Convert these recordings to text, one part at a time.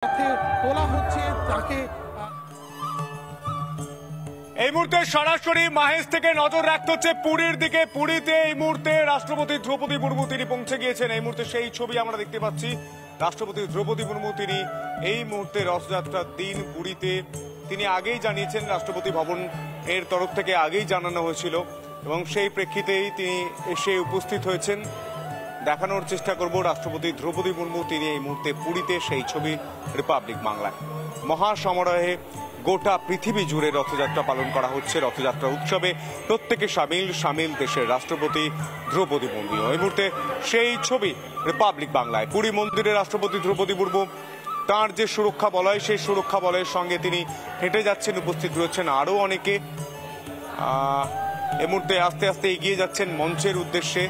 তোলা হচ্ছে তাকে। এই মুহূর্তে সরাসরি মাহেশ থেকে নজর রাখতে হচ্ছে পুরীর দিকে। পুরীতে এই মুহূর্তে রাষ্ট্রপতি দ্রৌপদী মুর্মু তিনি পৌঁছে গিয়েছেন। এই মুহূর্তে সেই ছবি আমরা দেখতে পাচ্ছি। রাষ্ট্রপতি দ্রৌপদী মুর্মু তিনি এই মুহূর্তে রথযাত্রার দিন পুরীতে তিনি আগেই জানিয়েছেন, রাষ্ট্রপতি ভবন এর তরফ থেকে আগেই জানানো হয়েছিল এবং সেই প্রেক্ষিতেই তিনি এসে উপস্থিত হয়েছেন। দেখানোর চেষ্টা করব রাষ্ট্রপতি দ্রৌপদী মুর্মু তিনি এই মুহূর্তে পুরীতে, সেই ছবি রিপাবলিক বাংলায়। মহাসমারোহে গোটা পৃথিবী জুড়ে রথযাত্রা পালন করা হচ্ছে। রথযাত্রা উৎসবে প্রত্যেকে সামিল দেশের রাষ্ট্রপতি দ্রৌপদী মুর্মু। এই মুহূর্তে সেই ছবি রিপাবলিক বাংলায়। পুরী মন্দিরে রাষ্ট্রপতি দ্রৌপদী মুর্মু তাঁর যে সুরক্ষা বলয়, সেই সুরক্ষা বলয়ের সঙ্গে তিনি হেঁটে যাচ্ছেন। উপস্থিত রয়েছেন আরও অনেকে। এই মুহূর্তে আস্তে আস্তে এগিয়ে যাচ্ছেন মঞ্চের উদ্দেশ্যে।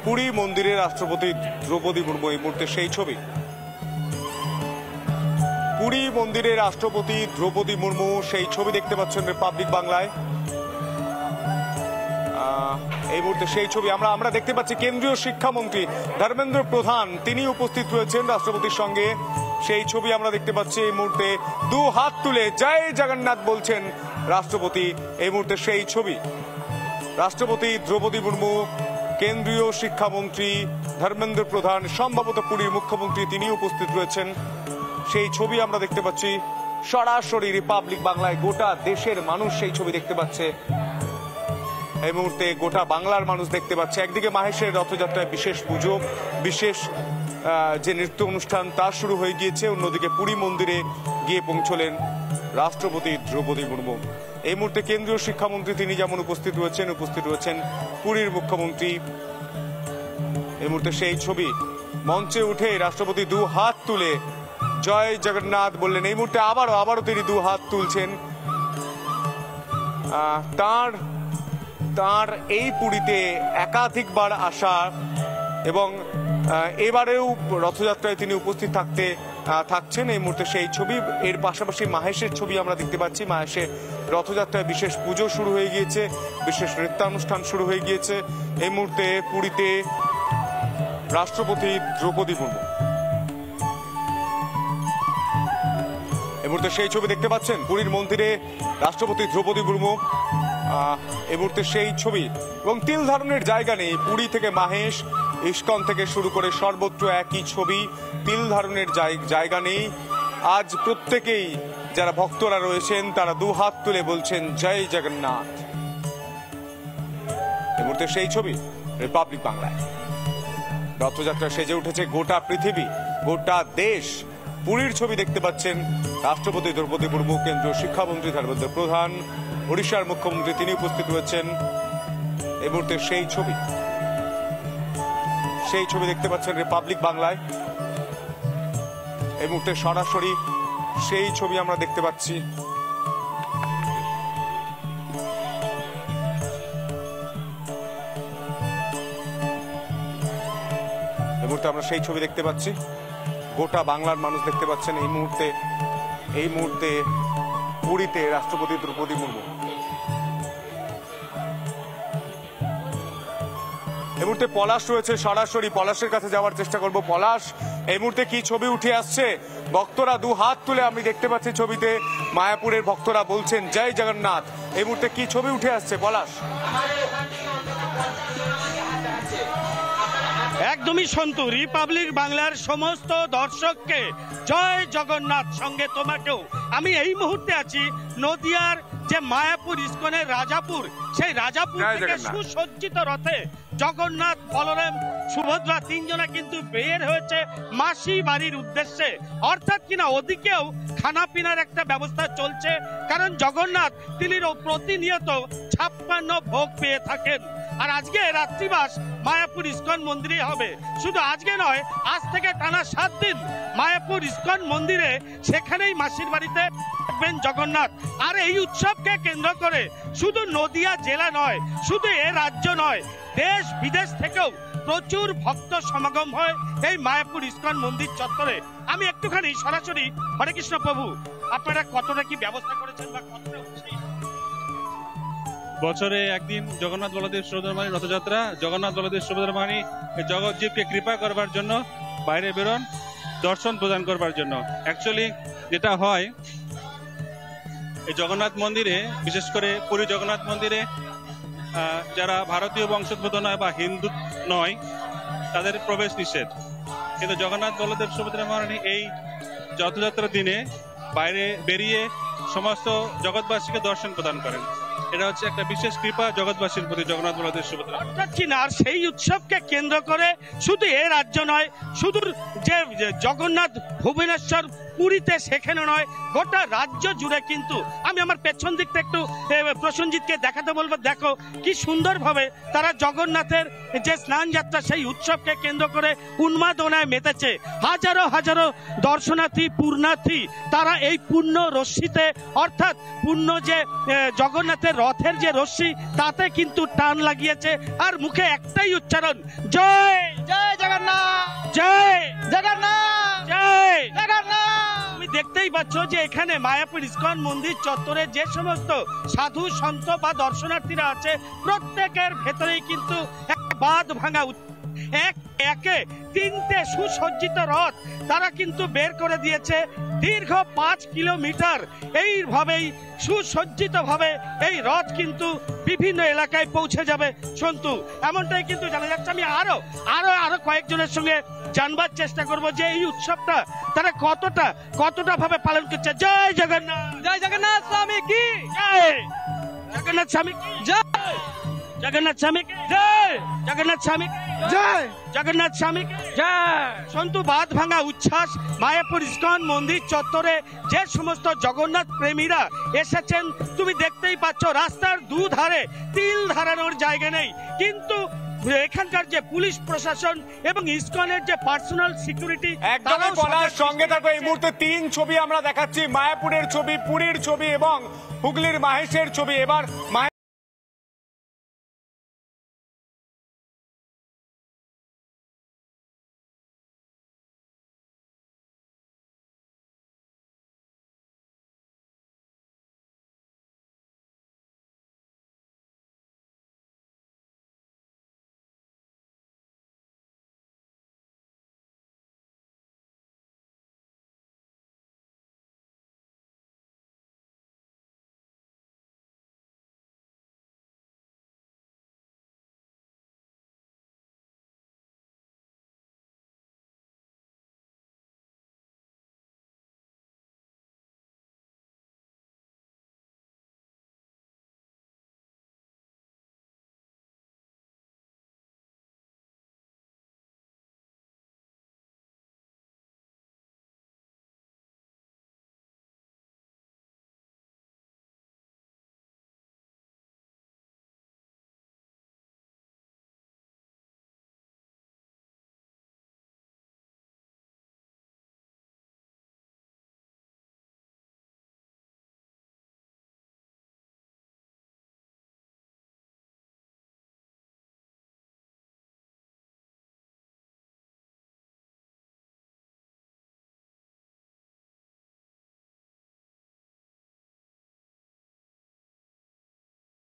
পুরী মন্দিরে রাষ্ট্রপতি দ্রৌপদী মুর্মু এই মুহূর্তে সেই ছবি। পুরী মন্দিরে রাষ্ট্রপতি দ্রৌপদী মুর্মু সেই ছবি দেখতে পাচ্ছেন রিপাবলিক বাংলায়। এই মুহূর্তে সেই ছবি আমরা দেখতে পাচ্ছি। কেন্দ্রীয় শিক্ষামন্ত্রী ধর্মেন্দ্র প্রধান তিনি উপস্থিত রয়েছেন রাষ্ট্রপতির সঙ্গে। সেই ছবি আমরা দেখতে পাচ্ছি। এই মুহূর্তে দু হাত তুলে জয় জগন্নাথ বলছেন রাষ্ট্রপতি। এই মুহূর্তে সেই ছবি। রাষ্ট্রপতি দ্রৌপদী মুর্মু, কেন্দ্রীয় শিক্ষামন্ত্রী ধর্মেন্দ্র প্রধান, সম্ভবত পুরীর মুখ্যমন্ত্রী তিনি উপস্থিত রয়েছেন। সেই ছবি আমরা দেখতে পাচ্ছি সরাসরি রিপাবলিক বাংলায়। গোটা দেশের মানুষ সেই ছবি দেখতে পাচ্ছে। এই মুহূর্তে গোটা বাংলার মানুষ দেখতে পাচ্ছে। একদিকে মাহেশের রথযাত্রায় বিশেষ পুজো, বিশেষ যে নৃত্য অনুষ্ঠান তা শুরু হয়ে গিয়েছে। অন্যদিকে পুরী মন্দিরে গিয়ে পৌঁছলেন রাষ্ট্রপতি দ্রৌপদী মুর্মু। এই মুহূর্তে কেন্দ্রীয় শিক্ষামন্ত্রী তিনি যেমন উপস্থিত রয়েছেন পুরীর মুখ্যমন্ত্রী। এই মুহূর্তে সেই ছবি। মঞ্চে উঠে রাষ্ট্রপতি দু হাত তুলে জয় জগন্নাথ বললেন। এই মুহূর্তে আবারও তিনি দু হাত তুলছেন। তার এই পুরীতে একাধিকবার আসা এবং এবারেও রথযাত্রায় তিনি উপস্থিত থাকছেন। এই মুহূর্তে সেই ছবি। এর পাশাপাশি মাহেশের ছবি আমরা দেখতে পাচ্ছি। মাহেশে রথযাত্রায় বিশেষ পুজো শুরু হয়ে গিয়েছে, বিশেষ নৃত্যানুষ্ঠান শুরু হয়ে গিয়েছে। এই মুহূর্তে পুরীতে রাষ্ট্রপতি দ্রৌপদী মুর্মু। এই মুহূর্তে সেই ছবি দেখতে পাচ্ছেন পুরীর মন্দিরে রাষ্ট্রপতি দ্রৌপদী মুর্মু। এই মুহূর্তে সেই ছবি এবং তিল ধারণের জায়গা নেই। পুরী থেকে মাহেশ, ইস্কন থেকে শুরু করে সর্বত্র একই ছবি। তিল ধারণের জায়গা নেই। আজ প্রত্যেকেই যারা ভক্তরা রয়েছেন তারা দু হাত তুলে বলছেন জয় জগন্নাথ। এই মুহূর্তে সেই ছবি রিপাবলিক বাংলায়। রথযাত্রা সেজে উঠেছে গোটা পৃথিবী, গোটা দেশ। পুরীর ছবি দেখতে পাচ্ছেন রাষ্ট্রপতি দ্রৌপদী মুর্মু, কেন্দ্রীয় শিক্ষামন্ত্রী ধর্মেন্দ্র প্রধান, ওড়িশার মুখ্যমন্ত্রী তিনি উপস্থিত রয়েছেন। এই মুহূর্তে সেই ছবি দেখতে পাচ্ছেন রিপাবলিক বাংলায়। এই মুহূর্তে সরাসরি সেই ছবি আমরা দেখতে পাচ্ছি। এই মুহূর্তে আমরা সেই ছবি দেখতে পাচ্ছি। গোটা বাংলার মানুষ দেখতে পাচ্ছেন এই মুহূর্তে পুরীতে রাষ্ট্রপতি দ্রৌপদী মুর্মু। এই মুহূর্তে পলাশ রয়েছে, সরাসরি পলাশের কাছে যাওয়ার চেষ্টা করব। পলাশ, এই মুহূর্তে কি ছবি উঠে আসছে? ভক্তরা দু হাত তুলে আমি দেখতে পাচ্ছি ছবিতে মায়াপুরের ভক্তরা বলছেন জয় জগন্নাথ। এই মুহূর্তে কি ছবি উঠে আসছে পলাশ? একদমই সন্তু। রিপাবলিক বাংলার সমস্ত দর্শককে জয় জগন্নাথ। সঙ্গে তোমাকেও। আমি এই মুহূর্তে আছি নদিয়ার যে মায়াপুর ইস্কনের রাজাপুর, সেই রাজাপুর থেকে সুসজ্জিত রথে জগন্নাথ, বলরাম, সুভদ্রা তিনজনা কিন্তু বের হয়েছে মাসি বাড়ির উদ্দেশ্যে। অর্থাৎ কিনা ওদিকেও খানা পিনার একটা ব্যবস্থা চলছে, কারণ জগন্নাথ তিনি প্রতিনিয়ত 56 ভোগ পেয়ে থাকেন। আর আজকে রাত্রিবাস মায়াপুর ইস্কন মন্দিরে হবে। শুধু আজকে নয়, আজ থেকে টানা 7 দিন মায়াপুর ইস্কন মন্দিরে, সেখানেই মাসির বাড়িতে থাকবেন জগন্নাথ। আর এই উৎসবকে কেন্দ্র করে শুধু নদিয়া জেলা নয়, শুধু এ রাজ্য নয়, দেশ বিদেশ থেকেও প্রচুর ভক্ত সমাগম হয় এই মায়াপুর ইস্কন মন্দির চত্বরে। আমি একটুখানি সরাসরি, হরে কৃষ্ণ প্রভু, আপনারা কতটা কি ব্যবস্থা করেছেন বা কতটা? বছরে একদিন জগন্নাথ বলদেব সুভদ্রা রথযাত্রা। জগন্নাথ বলদেব সুভদ্রা জগৎজীবকে কৃপা করবার জন্য বাইরে বেরোন দর্শন প্রদান করবার জন্য। অ্যাকচুয়ালি যেটা হয় এই জগন্নাথ মন্দিরে, বিশেষ করে পুরী জগন্নাথ মন্দিরে যারা ভারতীয় বংশোদ্ভূত নয় বা হিন্দু নয় তাদের প্রবেশ নিষেধ, কিন্তু জগন্নাথ বলদেব সুভদ্রা মহারানী এই রথযাত্রার দিনে বাইরে বেরিয়ে সমস্ত জগৎবাসীকে দর্শন প্রদান করেন। এটা হচ্ছে একটা বিশেষ কৃপা জগৎবাসীর প্রতি জগন্নাথ বলদেব সুভদ্রা। কিনা আর সেই উৎসবকে কেন্দ্র করে শুধু এ রাজ্য নয়, শুধু যে জগন্নাথ ভুবনেশ্বর পুরীতে সেখানে নয়, গোটা রাজ্য জুড়ে কিন্তু আমি আমার পেছন দিকটা একটু প্রসেনজিৎকে দেখাতে বলবো। দেখো কি সুন্দরভাবে তারা জগন্নাথের যে স্নান যাত্রা সেই উৎসবকে কেন্দ্র করে উন্মাদনায় মেতেছে। হাজারো হাজারো দর্শনার্থী পুণ্যার্থী তারা এই পুণ্য রশ্মিতে, অর্থাৎ পুণ্য যে জগন্নাথের রথের যে রশ্মি তাতে কিন্তু টান লাগিয়েছে, আর মুখে একটাই উচ্চারণ, জয় জয় জগন্নাথ, জয় জগন্নাথ, জয় জগন্নাথ। তুমি দেখতেই পাচ্ছ যে এখানে মায়াপুর ইস্কন মন্দির চত্বরে যে সমস্ত সাধু সন্ত বা দর্শনার্থীরা আছে প্রত্যেকের ভেতরেই কিন্তু এক বাঁধ ভাঙা একে তিনটে সুসজ্জিত রথ তারা কিন্তু বের করে দিয়েছে। দীর্ঘ ৫ কিলোমিটার এইভাবেই সুসজ্জিত ভাবে এই রথ কিন্তু বিভিন্ন এলাকায় পৌঁছে যাবে। সন্তু, এমনটাই কিন্তু জানা যাচ্ছে। আমি আরো কয়েকজনের সঙ্গে জানবার চেষ্টা করব যে এই উৎসবটা তারা কতটা ভাবে পালন করছে। জয় জগন্নাথ, জয় জগন্নাথ স্বামী কি জয়, জগন্নাথ স্বামী কি জয়, জগন্নাথ স্বামী কি জয়, জগন্নাথ স্বামী কি জয়, জগন্নাথ স্বামী কি জয়। সন্তু, বাঁধ ভাঙা উচ্ছ্বাস মায়াপুর ইস্কন মন্দির চত্বরে যে সমস্ত জগন্নাথ প্রেমীরা এসেছেন তুমি দেখতেই পাচ্ছ, রাস্তার দুধারে তিল ধারানোর জায়গা নেই, কিন্তু এখানকার যে পুলিশ প্রশাসন এবং ইসকনের যে পার্সোনাল সিকিউরিটি একদমই বলার সঙ্গে থাকবে। এই মুহূর্তে 3 ছবি আমরা দেখাচ্ছি, মায়াপুরের ছবি, পুরীর ছবি এবং হুগলির মাহেশের ছবি। এবার